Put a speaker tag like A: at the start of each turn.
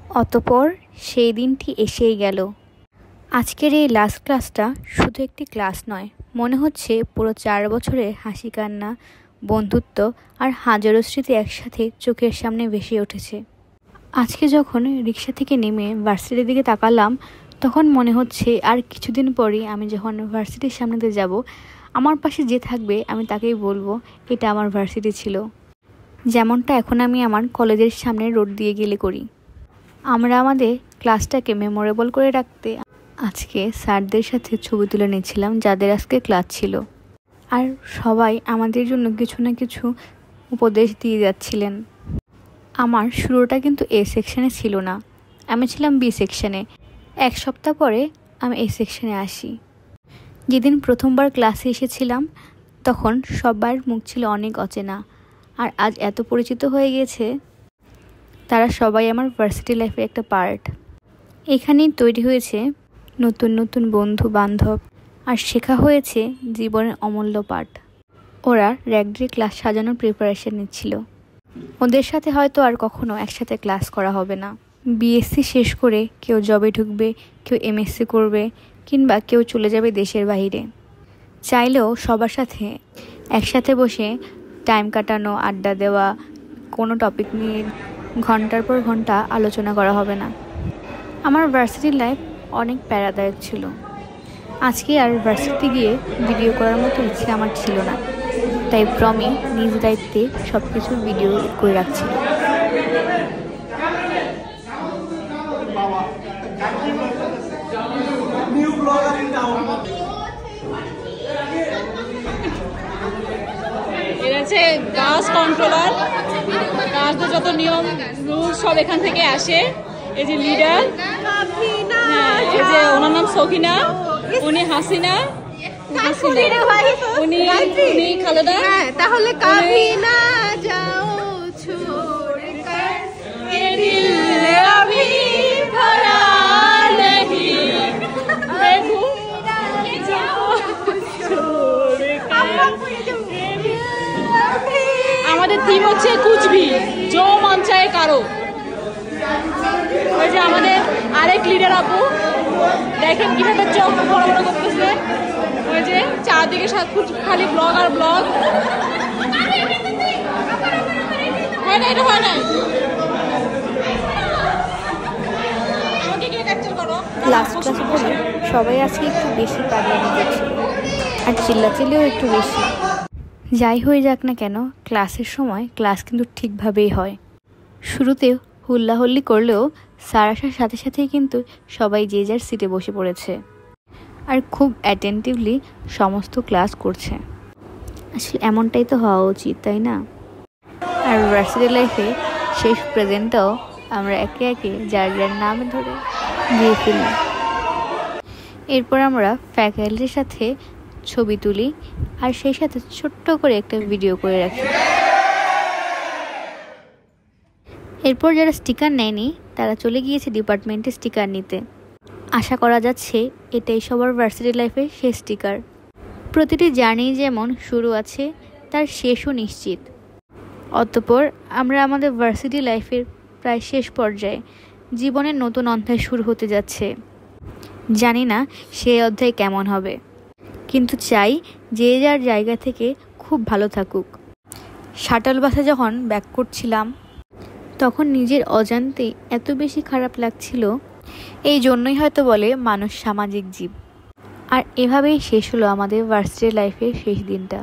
A: অতঃপর সেই দিনটি এসেই গেল। আজকের এই লাস্ট ক্লাসটা শুধু একটি ক্লাস নয়, মনে হচ্ছে পুরো 4 বছরের হাসি কান্না, বন্ধুত্ব আর হাজারো স্মৃতি একসাথে চোখের সামনে ভেসে উঠেছে। আজকে যখন রিক্সা থেকে নেমে ভার্সিটির দিকে তাকালাম, তখন মনে হচ্ছে আর কিছুদিন পরই আমি যখন ভার্সিটির সামনে দিয়ে যাব, আমার পাশে যে থাকবে আমি তাকেই বলবো এটা আমার ভার্সিটি ছিল, যেমনটা এখন আমি আমার কলেজের সামনে রোড দিয়ে গেলে করি। আমরা আমাদের ক্লাসটাকে মেমোরেবল করে রাখতে আজকে স্যারদের সাথে ছবি তুলে নিচ্ছিলাম, যাদের আজকে ক্লাস ছিল। আর সবাই আমাদের জন্য কিছু না কিছু উপদেশ দিয়ে যাচ্ছিলেন। আমার শুরুটা কিন্তু এ সেকশনে ছিল না, আমি ছিলাম বি সেকশনে। 1 সপ্তাহ পরে আমি এ সেকশনে আসি। যেদিন প্রথমবার ক্লাসে এসেছিলাম তখন সবার মুখ ছিল অনেক অচেনা, আর আজ এত পরিচিত হয়ে গেছে। তারা সবাই আমার ভার্সিটি লাইফের একটা পার্ট। এখানেই তৈরি হয়েছে নতুন নতুন বন্ধু বান্ধব, আর শেখা হয়েছে জীবনের অমূল্য পাঠ। ওরা র্যাক দিয়ে ক্লাস সাজানোর প্রিপারেশন নিচ্ছিল। ওদের সাথে হয়তো আর কখনো একসাথে ক্লাস করা হবে না। বিএসসি শেষ করে কেউ জবে ঢুকবে, কেউ এমএসসি করবে, কিংবা কেউ চলে যাবে দেশের বাইরে। চাইলেও সবার সাথে একসাথে বসে টাইম কাটানো, আড্ডা দেওয়া, কোনো টপিক নিয়ে ঘন্টার পর ঘন্টা আলোচনা করা হবে না। আমার ভার্সিটি লাইফ অনেক প্যারাদায়ক ছিল। আজকে আর ভার্সিটি গিয়ে ভিডিও করার মতো ইচ্ছে আমার ছিল না, তাই প্রমি নিজ দায়িত্বে সব কিছু ভিডিও করে রাখছিল।
B: এটা হচ্ছে গাছ কন্ট্রোলার, গাছদের যত নিয়ম রুল সব এখান থেকে আসে। এই যে লিডার, এই যে ওনার নাম সকিনা, উনি হাসিনা, উনি খালেদা।
C: তাহলে কাভি না যাও ছোড়কর ये दिल अभी भरा नहीं
B: আমাদের টিম হচ্ছে কুচবি জো মন চায় কারো। ওই যে আমাদের আরেক লিডার আপু, দেখেন কিভাবে চোখ বড় বড় করতেছে। ওই যে চারদিকে খালি ব্লগ আর ব্লগ। হয় না, এটা হয় না।
A: লাস্ট ক্লাসে পড়ে সবাই আজকে একটু বেশি পাগলামি করছিল, আর চিল্লাচিল্লিও একটু বেশি। যাই হয়ে যাক না কেন, ক্লাসের সময় ক্লাস কিন্তু ঠিকভাবেই হয়। শুরুতে হুল্লাহল্লি করলেও স্যার আসার সাথে সাথেই কিন্তু সবাই যে যার সিটে বসে পড়েছে, আর খুব অ্যাটেন্টিভলি সমস্ত ক্লাস করছে। আসলে এমনটাই তো হওয়া উচিত, তাই না? আর ভার্সিটি লাইফে শেষ প্রেজেন্টটাও আমরা একে একে যার যার নাম ধরে দিয়ে ফেলি। এরপর আমরা ফ্যাকাল্টির সাথে ছবি তুলি, আর সেই সাথে ছোট্ট করে একটা ভিডিও করে রাখি। এরপর যারা স্টিকার নেয়নি তারা চলে গিয়েছে ডিপার্টমেন্টে স্টিকার নিতে। আশা করা যাচ্ছে এটাই সবার ভার্সিটি লাইফের শেষ স্টিকার। প্রতিটি জার্নি যেমন শুরু আছে, তার শেষও নিশ্চিত। অতঃপর আমরা আমাদের ভার্সিটি লাইফের প্রায় শেষ পর্যায়ে, জীবনের নতুন অধ্যায় শুরু হতে যাচ্ছে। জানি না সেই অধ্যায় কেমন হবে, কিন্তু চাই যে যার জায়গা থেকে খুব ভালো থাকুক। শাটল বাসে যখন ব্যাক করছিলাম তখন নিজের অজান্তেই এত বেশি খারাপ লাগছিল। এই জন্যই হয়তো বলে মানুষ সামাজিক জীব। আর এভাবেই শেষ হলো আমাদের ভার্সিটি লাইফের শেষ দিনটা।